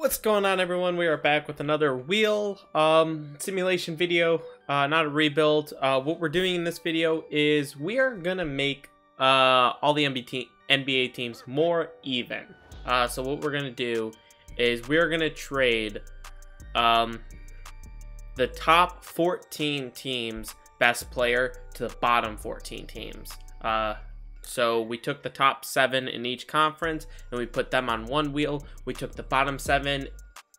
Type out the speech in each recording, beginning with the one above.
What's going on, everyone? We are back with another wheel simulation video, not a rebuild. What we're doing in this video is we are gonna make all the NBA teams more even. So what we're gonna do is we're gonna trade the top 14 teams best player to the bottom 14 teams. So we took the top 7 in each conference and we put them on one wheel. We took the bottom 7,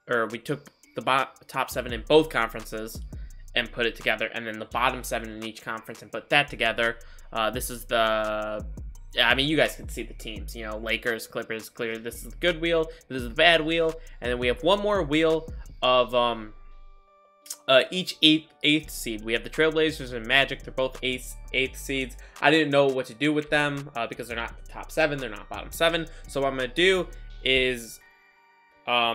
or we took the top 7 in both conferences and put it together, and then the bottom 7 in each conference and put that together. This is the, I mean, you guys can see the teams, you know, Lakers, Clippers, clear. This is the good wheel, this is the bad wheel, and then we have one more wheel of each eighth seed. We have the Trailblazers and Magic. They're both eighth seeds. I didn't know what to do with them because they're not the top 7. They're not bottom 7. So what I'm going to do is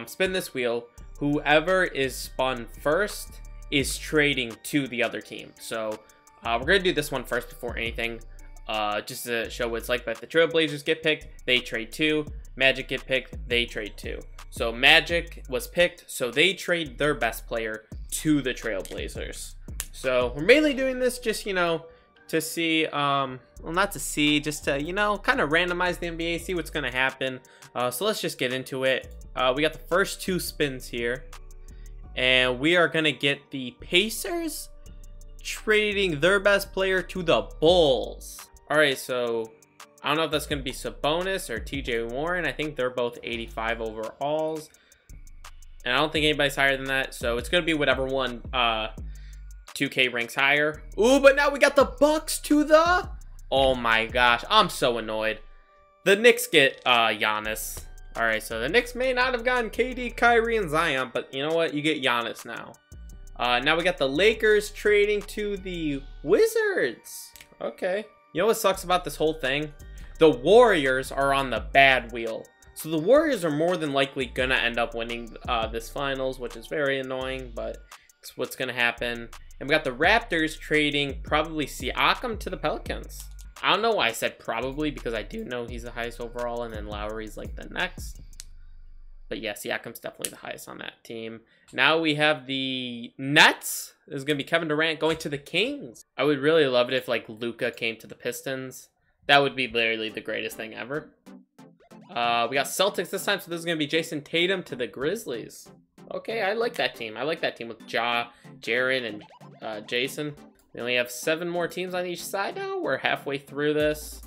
spin this wheel. Whoever is spun first is trading to the other team. So we're going to do this one first before anything, just to show what it's like. But if the Trailblazers get picked, they trade 2. Magic get picked, they trade 2. So Magic was picked, so they trade their best player to the Trailblazers. So we're mainly doing this just, you know, to see, well, not to see, just to, you know, kind of randomize the NBA, see what's going to happen. So let's just get into it. We got the first 2 spins here, and we are going to get the Pacers trading their best player to the Bulls. All right, so I don't know if that's going to be Sabonis or TJ Warren. I think they're both 85 overalls. And I don't think anybody's higher than that. So it's going to be whatever one 2K ranks higher. Ooh, but now we got the Bucks to the... Oh my gosh. I'm so annoyed. The Knicks get Giannis. Alright, so the Knicks may not have gotten KD, Kyrie, and Zion. But you know what? You get Giannis now. Now we got the Lakers trading to the Wizards. Okay. You know what sucks about this whole thing? The Warriors are on the bad wheel. So the Warriors are more than likely going to end up winning this finals, which is very annoying, but it's what's going to happen. And we got the Raptors trading probably Siakam to the Pelicans. I don't know why I said probably, because I do know he's the highest overall, and then Lowry's like the next. But yeah, Siakam's definitely the highest on that team. Now we have the Nets. This is going to be Kevin Durant going to the Kings. I would really love it if like Luka came to the Pistons. That would be literally the greatest thing ever. We got Celtics this time, so this is going to be Jason Tatum to the Grizzlies. Okay, I like that team. I like that team with Ja, Jared, and Jason. We only have 7 more teams on each side now. We're halfway through this.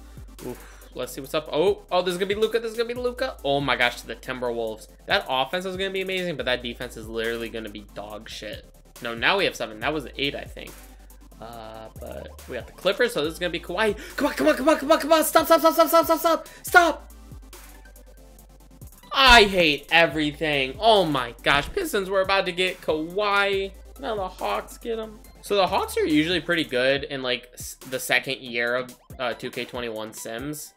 Oof, let's see what's up. Oh, this is going to be Luka. This is going to be Luka. Oh my gosh, to the Timberwolves. That offense is going to be amazing, but that defense is literally going to be dog shit. No, now we have 7. That was 8, I think. But we got the Clippers, so this is going to be Kawhi. Come on, come on, come on, come on, come on. Stop, stop, stop, stop, stop, stop, stop. Stop. I hate everything. Oh my gosh. Pistons were about to get Kawhi. Now the Hawks get him. So the Hawks are usually pretty good in like the second year of 2K21 Sims.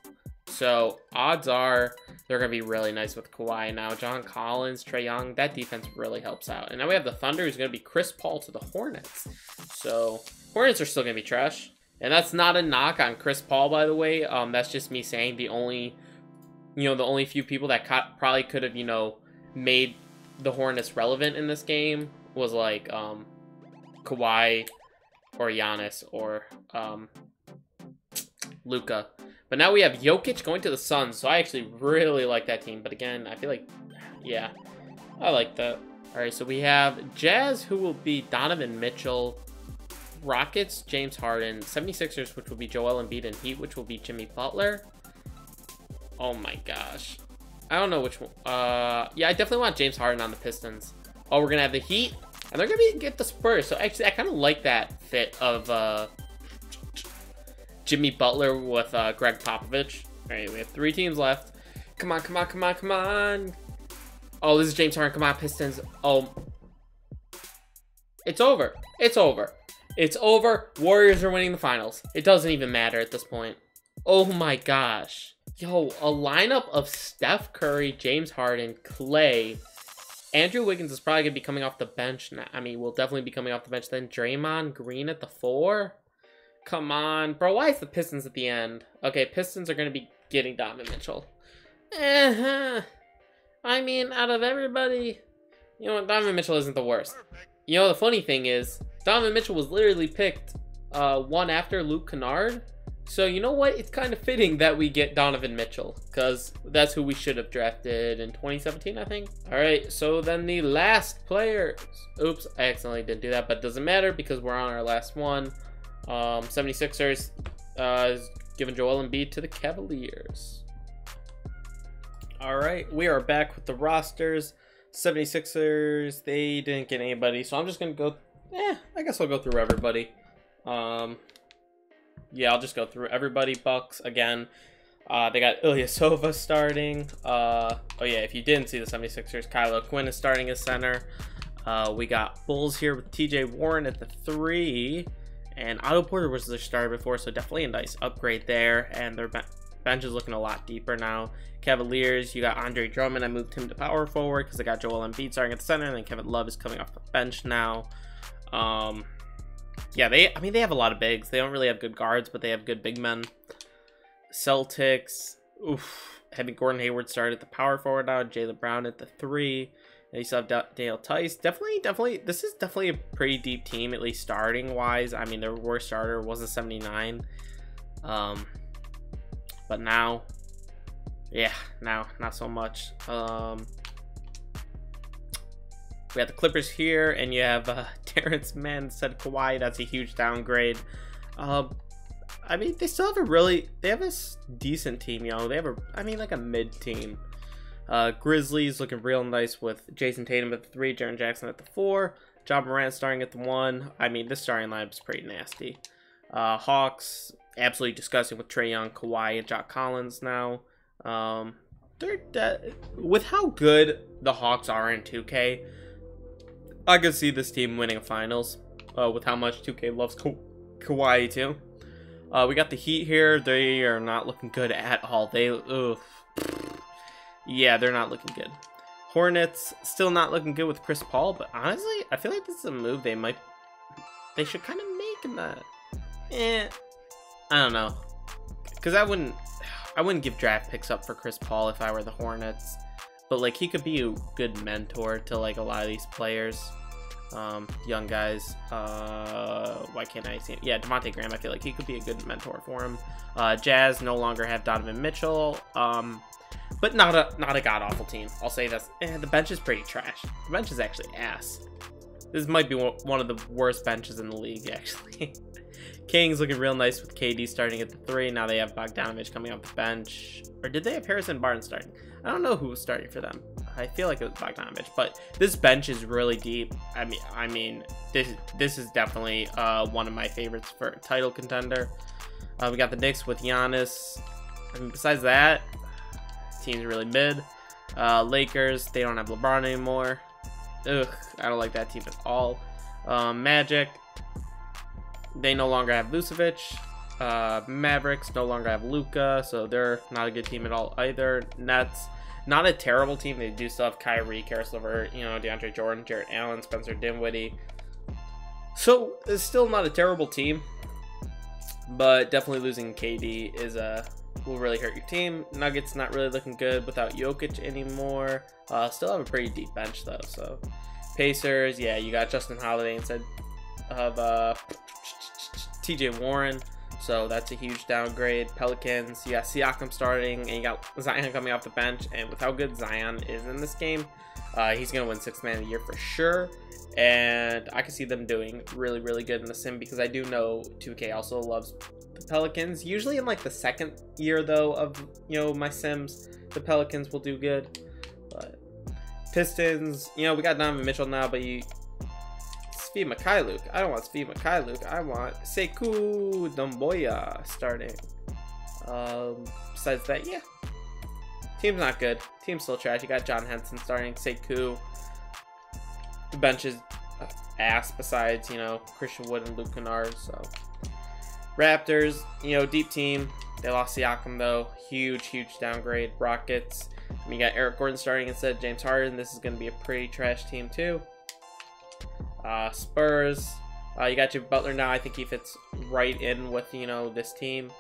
So odds are they're going to be really nice with Kawhi. Now John Collins, Trae Young, that defense really helps out. And now we have the Thunder, who's going to be Chris Paul to the Hornets. So Hornets are still going to be trash. And that's not a knock on Chris Paul, by the way. That's just me saying the only few people that probably could have, you know, made the Hornets relevant in this game was like Kawhi or Giannis or Luka. But now we have Jokic going to the Suns, so I actually really like that team. But again, I feel like, yeah, I like that. All right, so we have Jazz, who will be Donovan Mitchell. Rockets, James Harden. 76ers, which will be Joel Embiid, and Heat, which will be Jimmy Butler. Oh my gosh. I don't know which one. Yeah, I definitely want James Harden on the Pistons. Oh, we're going to have the Heat. And they're going to get the Spurs. So actually, I kind of like that fit of Jimmy Butler with Greg Popovich. All right, we have 3 teams left. Come on, come on, come on, come on. Oh, this is James Harden. Come on, Pistons. Oh. It's over. It's over. It's over. Warriors are winning the finals. It doesn't even matter at this point. Oh my gosh. Yo, a lineup of Steph Curry, James Harden, Clay. Andrew Wiggins is probably going to be coming off the bench now. I mean, will definitely be coming off the bench. Then Draymond Green at the 4. Come on. Bro, why is the Pistons at the end? Okay, Pistons are going to be getting Donovan Mitchell. I mean, out of everybody, you know, Donovan Mitchell isn't the worst. You know, the funny thing is, Donovan Mitchell was literally picked one after Luke Kennard. So, you know what? It's kind of fitting that we get Donovan Mitchell, because that's who we should have drafted in 2017, I think. All right, so then the last player. Oops, I accidentally didn't do that, but it doesn't matter because we're on our last one. 76ers is giving Joel Embiid to the Cavaliers. All right, we are back with the rosters. 76ers, they didn't get anybody, so I'm just going to go. I guess I'll go through everybody. Yeah, I'll just go through everybody. Bucks again. They got Ilyasova starting. Oh yeah, if you didn't see the 76ers, Kylo Quinn is starting as center. We got Bulls here with TJ Warren at the 3. And Otto Porter was their starter before, so definitely a nice upgrade there. And their bench is looking a lot deeper now. Cavaliers, you got Andre Drummond. I moved him to power forward because I got Joel Embiid starting at the center. And then Kevin Love is coming off the bench now. Yeah, I mean, they have a lot of bigs. They don't really have good guards, but they have good big men. Celtics, having Gordon Hayward start at the power forward now. Jaylen Brown at the 3. And you still have Daniel Tice. Definitely, this is definitely a pretty deep team, at least starting-wise. I mean, their worst starter was a 79. But now, yeah, now, not so much. We have the Clippers here, and you have Terrence Mann instead of Kawhi. That's a huge downgrade. I mean, they still have they have a decent team, you know. They have like a mid team. Grizzlies looking real nice with Jason Tatum at the 3, Jaren Jackson at the 4, John Morant starting at the 1. I mean, this starting lineup is pretty nasty. Hawks, absolutely disgusting with Trae Young, Kawhi, and Jock Collins now. With how good the Hawks are in 2K, I could see this team winning a finals with how much 2K loves Kawhi too. We got the Heat here. They are not looking good at all. Yeah, they're not looking good. Hornets still not looking good with Chris Paul, but honestly, I feel like this is a move they should kind of make in that. I don't know, because I wouldn't give draft picks up for Chris Paul if I were the Hornets. But like, he could be a good mentor to like a lot of these players, young guys. Why can't I see him? Yeah, Devontae Graham. I feel like he could be a good mentor for him. Jazz no longer have Donovan Mitchell, but not a god awful team. I'll say this. The bench is pretty trash. The bench is actually ass. This might be one of the worst benches in the league, actually. Kings looking real nice with KD starting at the 3. Now they have Bogdanovich coming off the bench. Or did they have Harrison Barnes starting? I don't know who was starting for them. I feel like it was Bogdanovich. But this bench is really deep. I mean, this is definitely one of my favorites for a title contender. We got the Knicks with Giannis. I mean, besides that, team's really mid. Lakers, they don't have LeBron anymore. Ugh, I don't like that team at all. Magic, they no longer have Vucevic. Mavericks no longer have Luka, so they're not a good team at all either. Nets, not a terrible team. They do still have Kyrie, Karis LeVert, you know, DeAndre Jordan, Jarrett Allen, Spencer Dinwiddie. So it's still not a terrible team, but definitely losing KD will really hurt your team. Nuggets not really looking good without Jokic anymore. Still have a pretty deep bench though. So Pacers, yeah, you got Justin Holiday instead of TJ Warren, so that's a huge downgrade. Pelicans, you got Siakam starting, and you got Zion coming off the bench. And with how good Zion is in this game, he's gonna win 6th man of the year for sure. And I can see them doing really, really good in the sim, because I do know 2K also loves the Pelicans. Usually in like the 2nd year though of, you know, my sims, the Pelicans will do good. But Pistons, you know, we got Donovan Mitchell now, but Svi Mikhailuk. I don't want Svi Mikhailuk. I want Sekou Doumbouya starting. Besides that, yeah, team's not good. Team's still trash. You got John Henson starting. Sekou. The bench is ass. Besides, you know, Christian Wood and Luke Kennard. So Raptors, you know, deep team. They lost Siakam though. Huge downgrade. Rockets. And you got Eric Gordon starting instead of James Harden. This is going to be a pretty trash team too. Spurs, you got Jimmy Butler now. I think he fits right in with, you know, this team,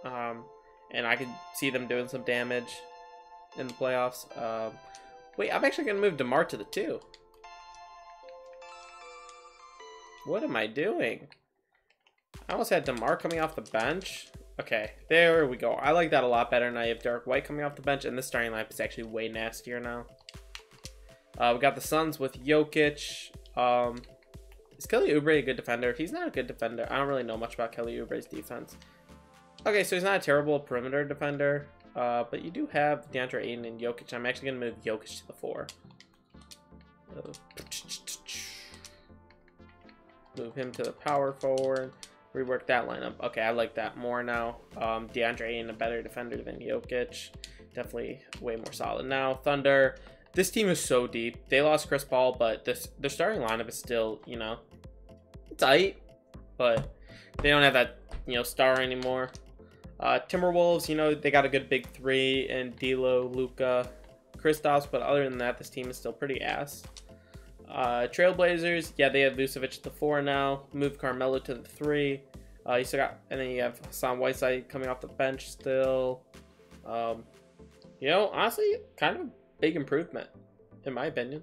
and I could see them doing some damage in the playoffs. Wait, I'm actually going to move DeMar to the 2. What am I doing? I almost had DeMar coming off the bench. Okay, there we go. I like that a lot better. Now you have Derek White coming off the bench, and this starting lineup is actually way nastier now. We got the Suns with Jokic. Is Kelly Oubre a good defender? He's not a good defender. I don't really know much about Kelly Oubre's defense. Okay, so he's not a terrible perimeter defender. But you do have DeAndre Ayton and Jokic. I'm actually going to move Jokic to the 4. Move him to the power forward. Rework that lineup. Okay, I like that more now. DeAndre Ayton a better defender than Jokic. Definitely way more solid now. Thunder. This team is so deep. They lost Chris Paul, but their starting lineup is still, you know, tight. But they don't have that, you know, star anymore. Timberwolves, you know, they got a good big 3 in D'Lo, Luka, Kristaps, but other than that, this team is still pretty ass. Trailblazers, yeah, they have Vucevic at the 4 now. Move Carmelo to the 3. You still got, and then you have Hassan Whiteside coming off the bench still. You know, honestly, kind of a big improvement, in my opinion.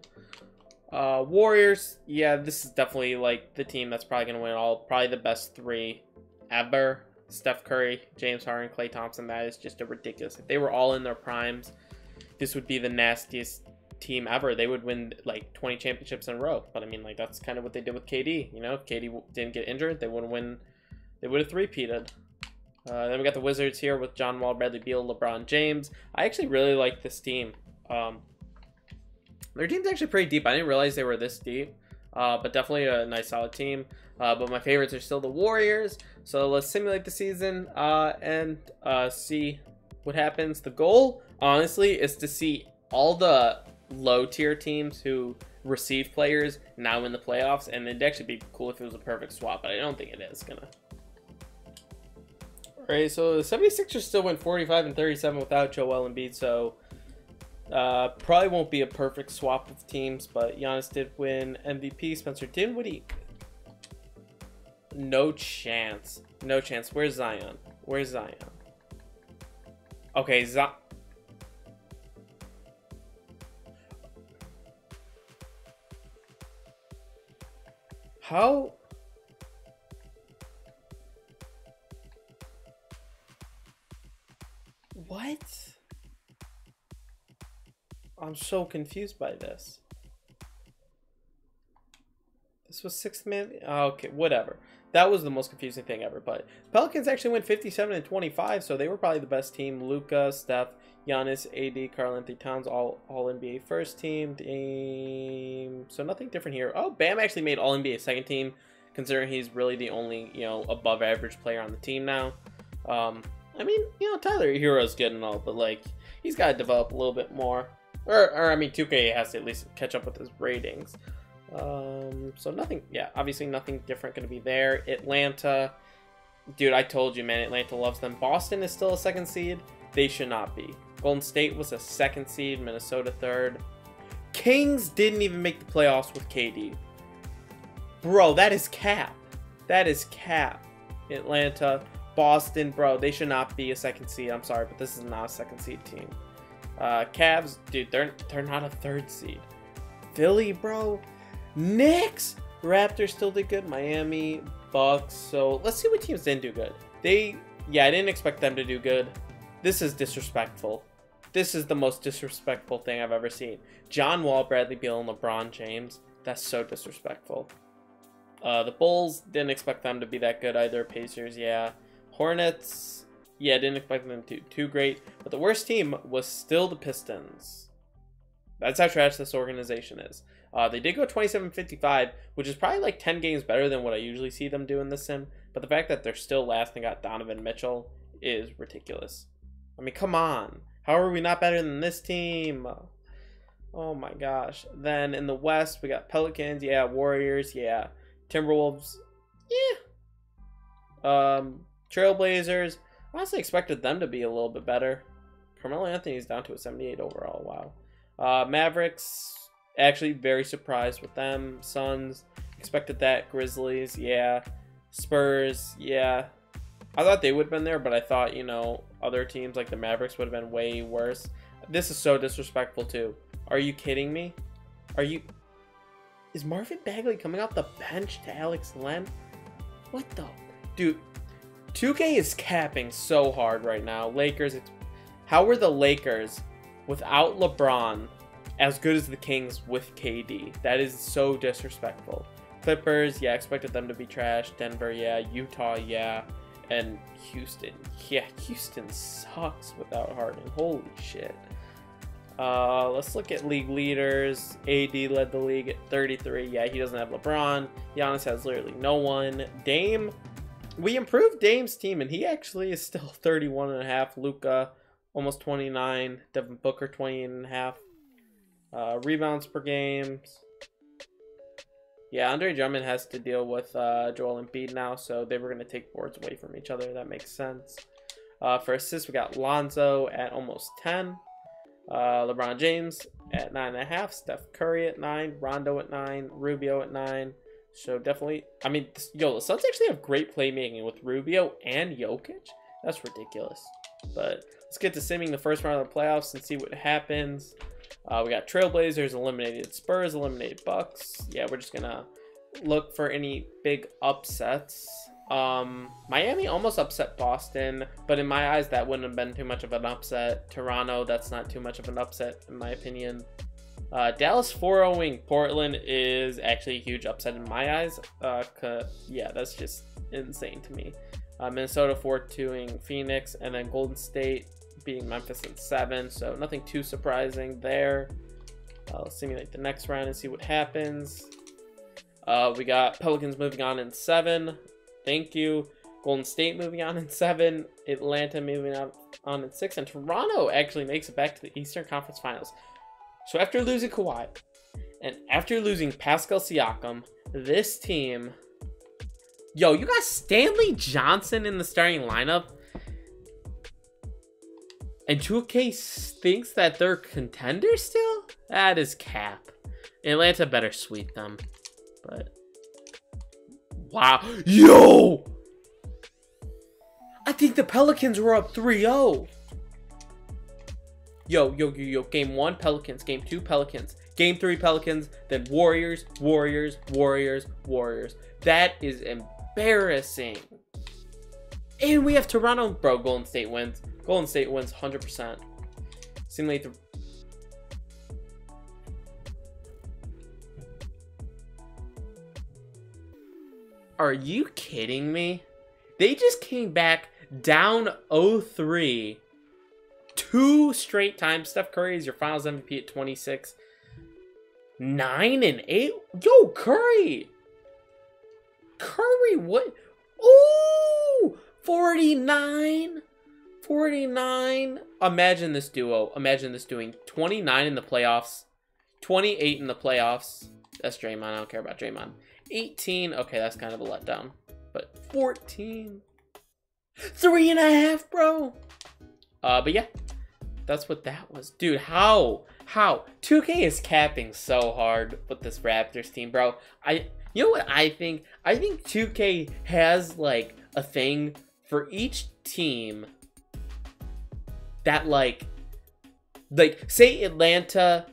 Warriors, yeah, this is definitely like the team that's probably going to win all, probably the best 3 ever. Steph Curry, James Harden, Klay Thompson, that is just a ridiculous. If they were all in their primes, this would be the nastiest team ever. They would win like 20 championships in a row. But I mean, like, that's kind of what they did with KD. You know, if KD didn't get injured, they would win. They would have three-peated. Then we got the Wizards here with John Wall, Bradley Beal, LeBron James. I actually really like this team. Their team's actually pretty deep. I didn't realize they were this deep. But definitely a nice solid team. But my favorites are still the Warriors. So let's simulate the season and see what happens. The goal, honestly, is to see all the low tier teams who receive players now in the playoffs. And it'd actually be cool if it was a perfect swap, but I don't think it is gonna. Alright, so the 76ers still went 45 and 37 without Joel Embiid, so probably won't be a perfect swap of teams, but Giannis did win MVP. Spencer Dinwiddie, no chance. No chance. Where's Zion? Where's Zion? Okay, how? What? I'm so confused by this. This was 6th man. Oh, okay, whatever. That was the most confusing thing ever. But Pelicans actually went 57 and 25, so they were probably the best team. Luka, Steph, Giannis, AD, Karl-Anthony Towns, all NBA first team. So nothing different here. Oh, Bam actually made All NBA second team, considering he's really the only, you know, above average player on the team now. I mean, you know, Tyler Hero's good and all, but like, he's got to develop a little bit more. Or I mean, 2K has to at least catch up with his ratings. So nothing, yeah, obviously nothing different going to be there. Atlanta, dude, I told you, man, Atlanta loves them. Boston is still a 2nd seed. They should not be. Golden State was a 2nd seed. Minnesota 3rd. Kings didn't even make the playoffs with KD. Bro, that is cap. That is cap. Atlanta, Boston, bro, they should not be a 2nd seed. I'm sorry, but this is not a 2nd seed team. Cavs, dude, they're not a 3rd seed. Philly, bro. Knicks, Raptors still did good. Miami, Bucks. So let's see what teams didn't do good. Yeah, I didn't expect them to do good. This is disrespectful. This is the most disrespectful thing I've ever seen. John Wall, Bradley Beal, and LeBron James. That's so disrespectful. The Bulls, didn't expect them to be that good either. Pacers, yeah. Hornets, yeah, didn't expect them to too great. But the worst team was still the Pistons. That's how trash this organization is. They did go 27-55, which is probably like 10 games better than what I usually see them do in this sim. But the fact that they're still last and got Donovan Mitchell is ridiculous. I mean, come on. How are we not better than this team? Oh my gosh. Then in the West, we got Pelicans, yeah. Warriors, yeah. Timberwolves, yeah. Trailblazers, I honestly expected them to be a little bit better. Carmelo Anthony's down to a 78 overall, wow. Mavericks, actually very surprised with them. Suns, expected that. Grizzlies, yeah. Spurs, yeah. I thought they would have been there, but I thought, you know, other teams like the Mavericks would have been way worse. This is so disrespectful too. Are you kidding me? Are you... Is Marvin Bagley coming off the bench to Alex Len? What the... Dude, 2K is capping so hard right now. Lakers... How were the Lakers, without LeBron, as good as the Kings with KD? That is so disrespectful. Clippers, yeah, expected them to be trash. Denver, yeah. Utah, yeah. And Houston. Yeah, Houston sucks without Harden. Holy shit. Let's look at league leaders. AD led the league at 33. Yeah, he doesn't have LeBron. Giannis has literally no one. Dame, we improved Dame's team, and he actually is still 31.5. Luka, almost 29. Devin Booker, 20.5. Rebounds per game. Yeah, Andre Drummond has to deal with Joel Embiid now, so they were going to take boards away from each other. That makes sense. For assists, we got Lonzo at almost 10. LeBron James at 9.5. Steph Curry at 9. Rondo at 9. Rubio at 9. So definitely, I mean, yo, the Suns actually have great playmaking with Rubio and Jokic. That's ridiculous. But let's get to simming the first round of the playoffs and see what happens. We got Trailblazers eliminated, Spurs eliminated, Bucks. Yeah, we're just gonna look for any big upsets. Miami almost upset Boston, but in my eyes that wouldn't have been too much of an upset. Toronto, that's not too much of an upset in my opinion. Dallas 4-0ing Portland is actually a huge upset in my eyes. Yeah, that's just insane to me. Minnesota 4-2ing Phoenix, and then Golden State beating Memphis in 7, so nothing too surprising there. Let's simulate the next round and see what happens. We got Pelicans moving on in 7. Thank you. Golden State moving on in 7. Atlanta moving on in 6. And Toronto actually makes it back to the Eastern Conference Finals. So after losing Kawhi and after losing Pascal Siakam, this team... Yo, you got Stanley Johnson in the starting lineup? And 2K thinks that they're contenders still? That is cap. Atlanta better sweep them. But... Wow. Yo! I think the Pelicans were up 3-0. Yo. Game 1, Pelicans. Game 2, Pelicans. Game 3, Pelicans. Then Warriors. That is embarrassing. And we have Toronto. Bro, Golden State wins. Golden State wins 100%. Simulate the... Are you kidding me? They just came back down 0-3 2 straight times. Steph Curry is your finals MVP at 26. 9 and 8. Yo, Curry. Curry, what? Ooh, 49. 49. Imagine this duo. Imagine this doing 29 in the playoffs, 28 in the playoffs. That's Draymond. I don't care about Draymond. 18. Okay, that's kind of a letdown. But 14. 3.5, bro. But yeah, that's what that was. Dude, how? 2K is capping so hard with this Raptors team, bro. You know what I think? I think 2K has like a thing for each team that like say Atlanta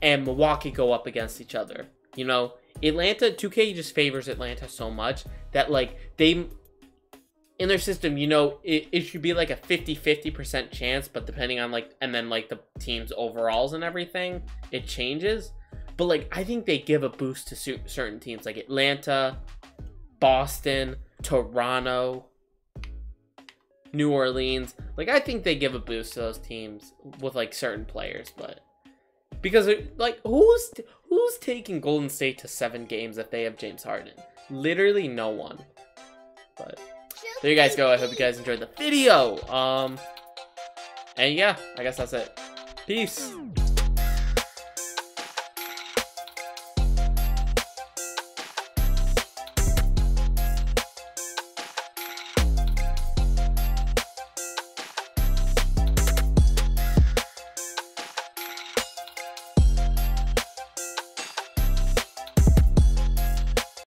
and Milwaukee go up against each other. You know, Atlanta, 2K just favors Atlanta so much that like they, in their system, you know, it should be like a 50-50% chance, but depending on like, and then like the team's overalls and everything, it changes. But like, I think they give a boost to certain teams like Atlanta, Boston, Toronto, New Orleans. Like, I think they give a boost to those teams with like certain players, but because like who's taking Golden State to 7 games if they have James Harden? Literally no one. But there you guys go. I hope you guys enjoyed the video. And yeah, I guess that's it. Peace.